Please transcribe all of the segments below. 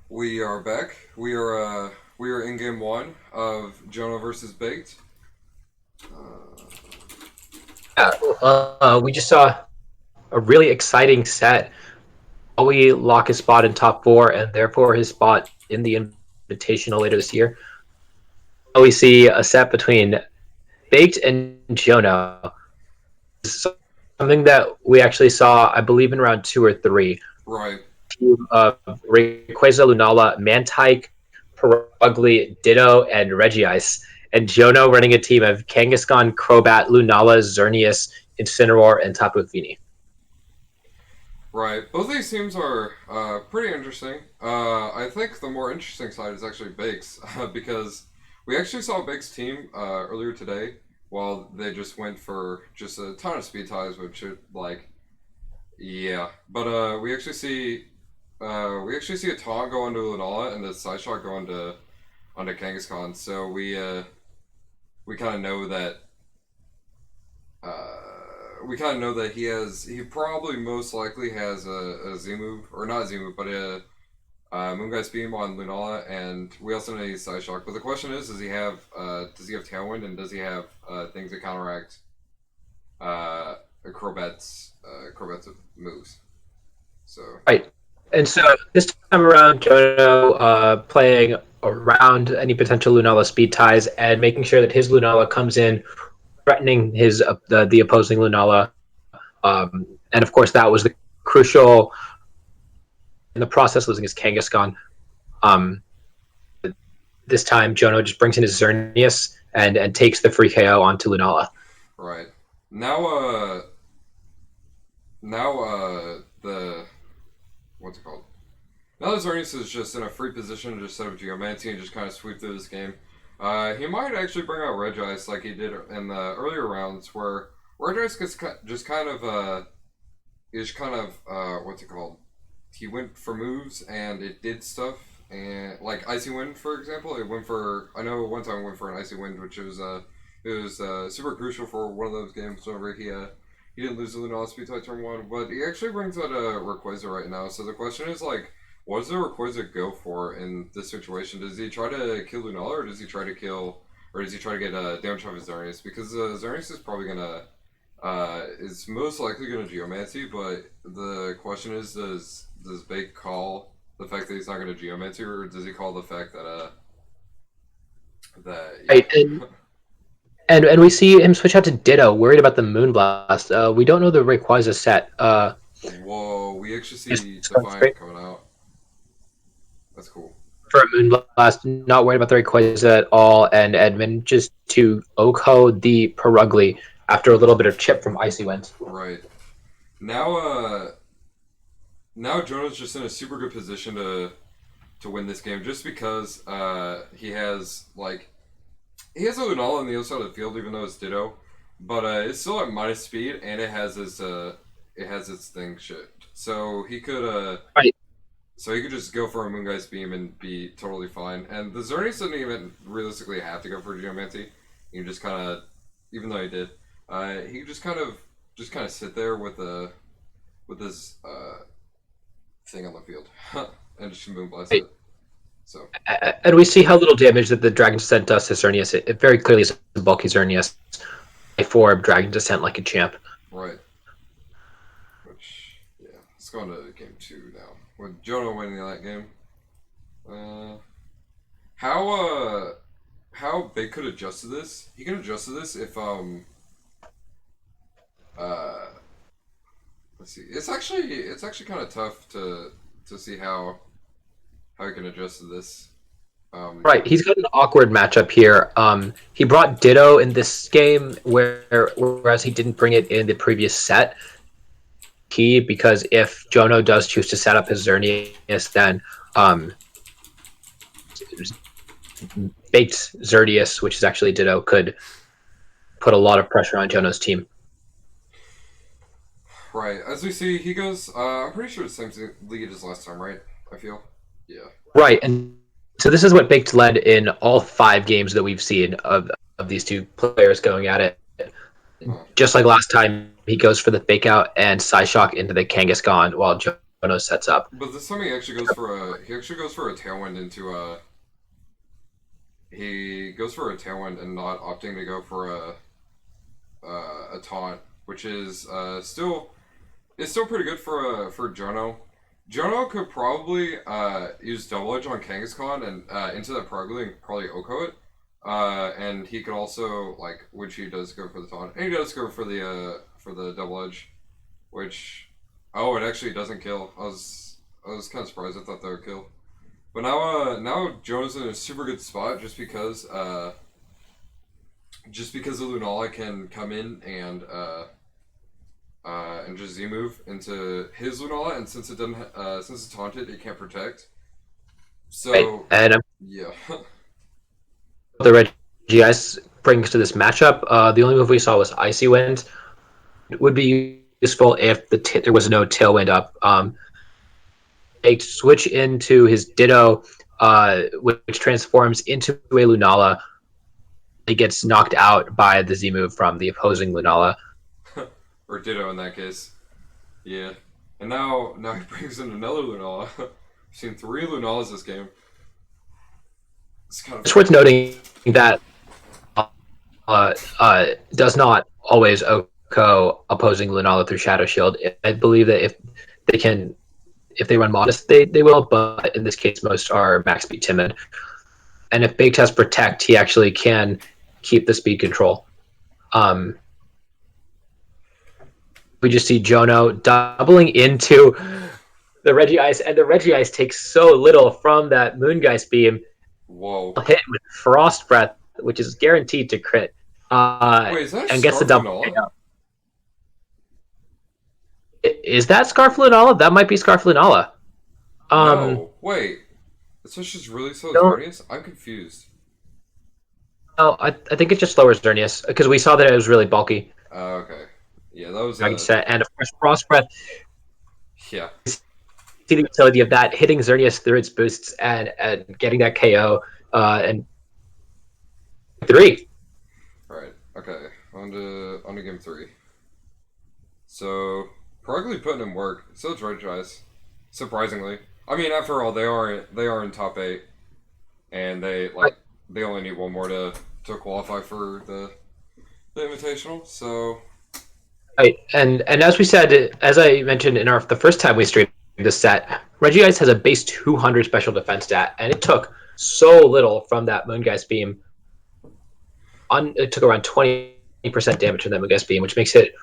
We are back. We are in game one of Jonah versus Baked. Yeah, we just saw a really exciting set. We lock his spot in top four, and therefore his spot in the Invitational later this year. We see a set between Baked and Jono. Something that we actually saw, I believe, in round two or three. Right. Team of Rayquaza, Lunala, Mantike, Perugly, Ditto, and Regice. And Jono running a team of Kangaskhan, Crobat, Lunala, Xerneas, Incineroar, and Tapu Fini. Right. Both these teams are pretty interesting. I think the more interesting side is actually Bakes because we actually saw Bakes' team earlier today. While they just went for just a ton of speed ties, which are like, yeah. But we actually see a taunt go onto Lunala and the side shot go onto Kangaskhan. So we kind of know that he probably most likely has a Z move, or not Z move, but a Moongeist Beam on Lunala, and we also know he's Side Shock. But the question is, does he have Tailwind, and does he have things that counteract Crobat's moves? So Right. And so this time around, Jono playing around any potential Lunala speed ties and making sure that his Lunala comes in, threatening his the opposing Lunala. And of course, that was the crucial in the process, losing his Kangaskhan. Um, this time, Jono just brings in his Xerneas and takes the free KO onto Lunala. right now, the what's it called? Now that Xerneas is just in a free position to just set up Geomancy and just kind of sweep through this game, he might actually bring out Regice like he did in the earlier rounds, where Regice gets just kind of is kind of what's it called? He went for moves and it did stuff, and like Icy Wind, for example, it went for, I know one time it went for an Icy Wind, which was super crucial for one of those games whenever he didn't lose the Lunar Speed Type turn one, but he actually brings out a Rayquaza right now. So the question is like, what does the Rayquaza go for in this situation? Does he try to kill Lunala, or does he try to get damage off his Xerneas? Because Xerneas is probably gonna is most likely gonna Geomancy, but the question is, does Bake call the fact that he's not gonna Geomancy, or does he call the fact that Right. yeah. And we see him switch out to Ditto, worried about the Moonblast. We don't know the Rayquaza set. Whoa, we actually Just see going Defiant straight coming out. That's cool. for a Moonblast, not worried about the Rayquaza at all, and Edmund just to Oko the Perugly after a little bit of chip from Icy Wind. Right. Now now Jonah's just in a super good position to win this game, just because he has a Lunala on the other side of the field, even though it's Ditto, but it's still at minus speed, and it has its thing shipped. Right. So he could just go for a Moongeist Beam and be totally fine. And the Xerneas didn't even realistically have to go for Geomancy. He just kind of, even though he did, he could just kind of sit there with his thing on the field and just Moonblast Right. it. So And we see how little damage that the Dragon Descent does to Xerneas. It very clearly is a bulky Xerneas. For Dragon Descent like a champ. right, which yeah, let's go on to game two now. With Jonah winning that game, uh, how how they could adjust to this? He can adjust to this if uh let's see. It's actually kind of tough to see how he can adjust to this. Um, Right, he's got an awkward matchup here. He brought Ditto in this game, whereas he didn't bring it in the previous set. Key because if Jono does choose to set up his Xerneas, then um, baked Xerneas, which is actually Ditto, could put a lot of pressure on Jono's team. right, as we see, he goes. I'm pretty sure it's the same lead as last time, right? I feel. Yeah. Right, and so this is what Baked led in all five games that we've seen of these two players going at it. Huh. Just like last time, he goes for the fake out and Psyshock into the Kangaskhan, while Jono sets up. But this time he actually goes for a tailwind into he goes for a tailwind and not opting to go for a taunt, which is still it's still pretty good for Jono. Jono could probably use double edge on Kangaskhan and into that probably Oko it. And he could also which he does go for the taunt, and he does go for the double edge, which it actually doesn't kill. I was kind of surprised. I thought that would kill, but now Jono's in a super good spot just because the Lunala can come in and just Z move into his Lunala, and since it's taunted, it can't protect. So right. And yeah. the Regice brings to this matchup, the only move we saw was Icy Wind. It would be useful if there was no Tailwind up. They switch into his Ditto, which transforms into a Lunala. It gets knocked out by the Z move from the opposing Lunala. Or Ditto in that case. Yeah. And now he brings in another Lunala. I've seen 3 Lunalas this game. It's worth noting that does not always Oko opposing Lunala through Shadow Shield. I believe that if they run Modest, they will, but in this case, most are max speed timid. And if Big Test Protect, he actually can keep the speed control. We just see Jono doubling into the Regice, and the Regice takes so little from that Moongeist beam. Whoa. Hit with Frost Breath, which is guaranteed to crit. Wait, is that and gets the double Lunala? Is that Scarf Lunala? That might be Scarf Lunala. No, wait. It's just really slow Xerneas? I'm confused. No, I think it just lowers Xerneas, because we saw that it was really bulky. Okay. Yeah, that was... Set, and of course, Frost Breath. Yeah. See the utility of that, hitting Xerneas through its boosts and getting that KO, and 3. Alright, okay. On to game 3. So, Progly putting in work. So it's Regice. Surprisingly. I mean, after all, they are in top 8. And they only need one more to qualify for the Invitational, so... Right, and as we said, as I mentioned in the first time we streamed this set, Regice has a base 200 special defense stat, and it took so little from that Moongeist beam. It took around 20% damage from that Moongeist beam, which makes it an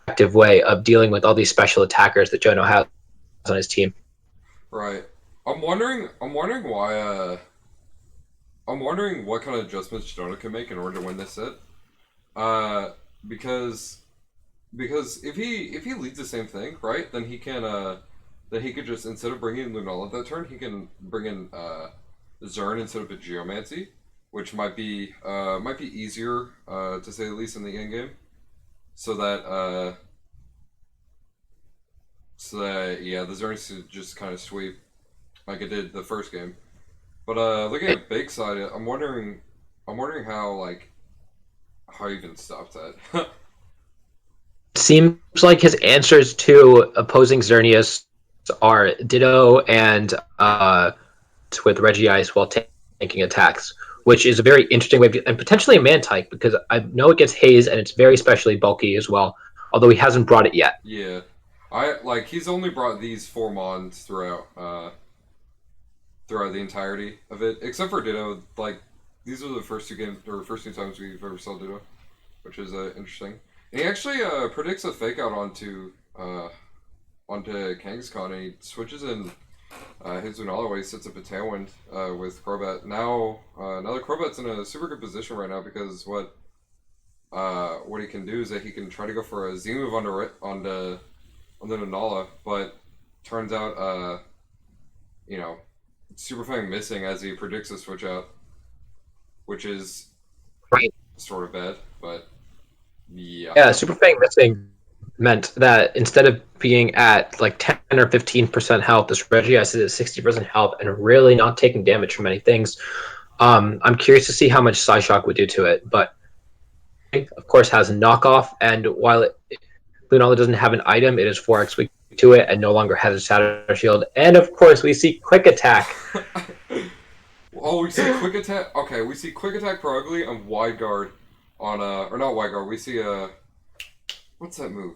effective way of dealing with all these special attackers that Jono has on his team. Right. I'm wondering why. I'm wondering what kind of adjustments Jono can make in order to win this set. Because if he leads the same thing, right, then he could just, instead of bringing in Lunala that turn, he can bring in Zern instead of a Geomancy, which might be easier to say the least in the end game, so that yeah, the Zern should just kind of sweep like it did the first game. But looking at Big side, I'm wondering how he even stopped that. Seems like his answers to opposing Xerneas are Ditto and with Regice while taking attacks, which is a very interesting way and potentially a man type, because I know it gets Haze and it's very specially bulky as well, although he hasn't brought it yet. Yeah. He's only brought these 4 mons throughout the entirety of it, except for Ditto. These are the first 2 times we've ever saw Ditto, which is interesting. And he actually predicts a fake out onto Kangaskhan, and he switches in his Lunala way, sets up a Tailwind with Crobat. Now the Crobat's in a super good position right now, because what he can do is that he can try to go for a Z move on the Lunala, but turns out Super Fang missing as he predicts a switch out, which is sort of bad, but yeah. Yeah, Super Fang missing meant that instead of being at 10 or 15% health, this Regice is at 60% health and really not taking damage from many things. I'm curious to see how much Psyshock would do to it, but it, of course, has a knockoff, and while Lunala doesn't have an item, it is 4x weak to it and no longer has a Shadow Shield. And of course, we see Quick Attack. Oh, we see quick attack. Okay, we see quick attack Pro Ugly and wide guard on or not wide guard. We see what's that move?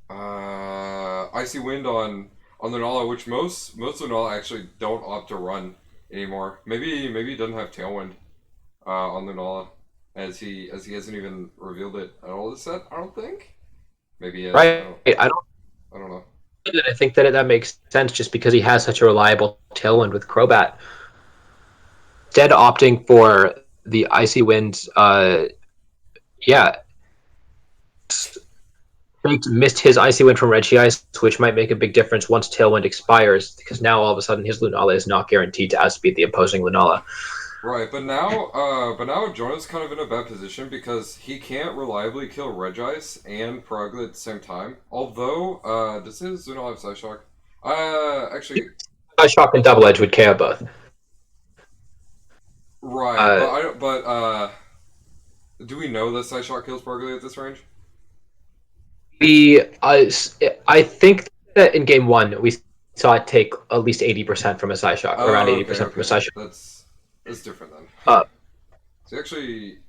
Icy Wind on Lunala, which most Lunala actually don't opt to run anymore. Maybe he doesn't have Tailwind on Lunala, as he hasn't even revealed it at all this set. I don't think. Maybe he has. Right? I don't know. I think that makes sense just because he has such a reliable tailwind with Crobat. Instead opting for the Icy Wind, yeah, missed his Icy Wind from Regice, which might make a big difference once Tailwind expires, because now all of a sudden his Lunala is not guaranteed to outspeed the opposing Lunala. Right, but now Jonah's kind of in a bad position because he can't reliably kill Regice and Proglet at the same time. Although, does his Lunala have Psyshock? Actually, Shock and Double Edge would KO both. right, but I don't. But do we know that Psyshock kills Proglet at this range? I think that in game one we saw it take at least 80% from a Psyshock, around 80% from a Psyshock. That's different then. So actually,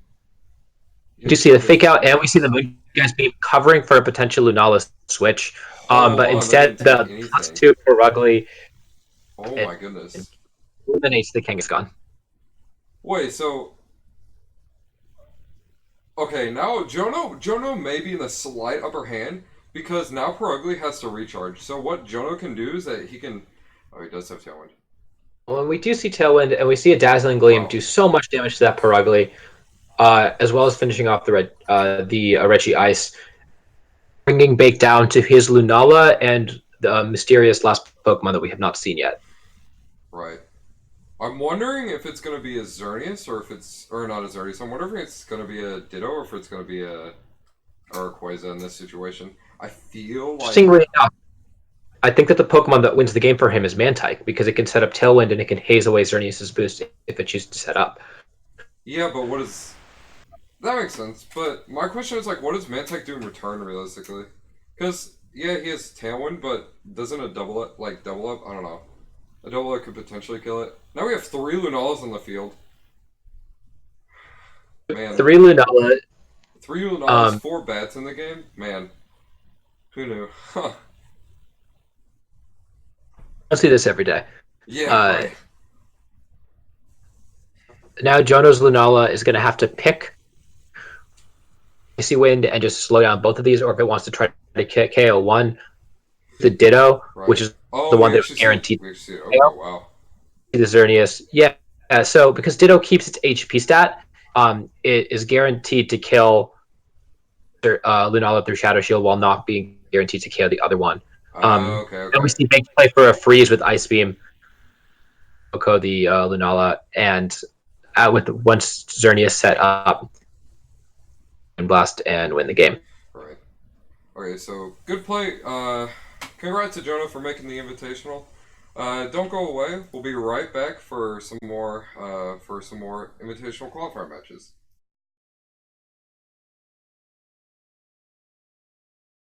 you see the fake out, and we see the Moon Guys beam covering for a potential Lunala switch. But instead, the substitute for Ruggly. Oh my goodness! Eliminates the Kangaskhan. Wait, so okay, now Jono may be in a slight upper hand because now Perugly has to recharge. So what Jono can do is that he can. Oh, he does have Tailwind. Well, we do see Tailwind, and we see a Dazzling Gleam do so much damage to that Perugly, as well as finishing off the Reggie Ice, bringing Bake down to his Lunala and the mysterious last Pokemon that we have not seen yet. Right. I'm wondering if it's going to be a Xerneas or not a Xerneas. I'm wondering if it's going to be a Ditto or if it's going to be a Rayquaza in this situation. I feel like... Interestingly enough, I think that the Pokemon that wins the game for him is Mantike, because it can set up Tailwind and it can haze away Xerneas' boost if it chooses to set up. Yeah, but what is... That makes sense, but my question is, like, what does Mantike do in return, realistically? Because, yeah, he has Tailwind, but doesn't a double up? I don't know. A double up could potentially kill it. Now we have 3 Lunalas on the field. Man. 3 Lunala. 3 Lunalas, 4 bats in the game? Man. Who knew? Huh. I see this every day. Yeah, right. Now Jono's Lunala is going to have to pick Icy Wind and just slow down both of these, or if it wants to try to KO one, the Ditto, which is the one that's guaranteed. Wow. The Xerneas, yeah. So because Ditto keeps its HP stat, it is guaranteed to kill Lunala through Shadow Shield while not being guaranteed to KO the other one. Okay. And we see Bake play for a freeze with Ice Beam, Oko the Lunala, and with once Xerneas set up, and blast and win the game. Right. Okay, so good play. Congrats to Jono for making the invitational. Don't go away. We'll be right back for some more invitational qualifier matches.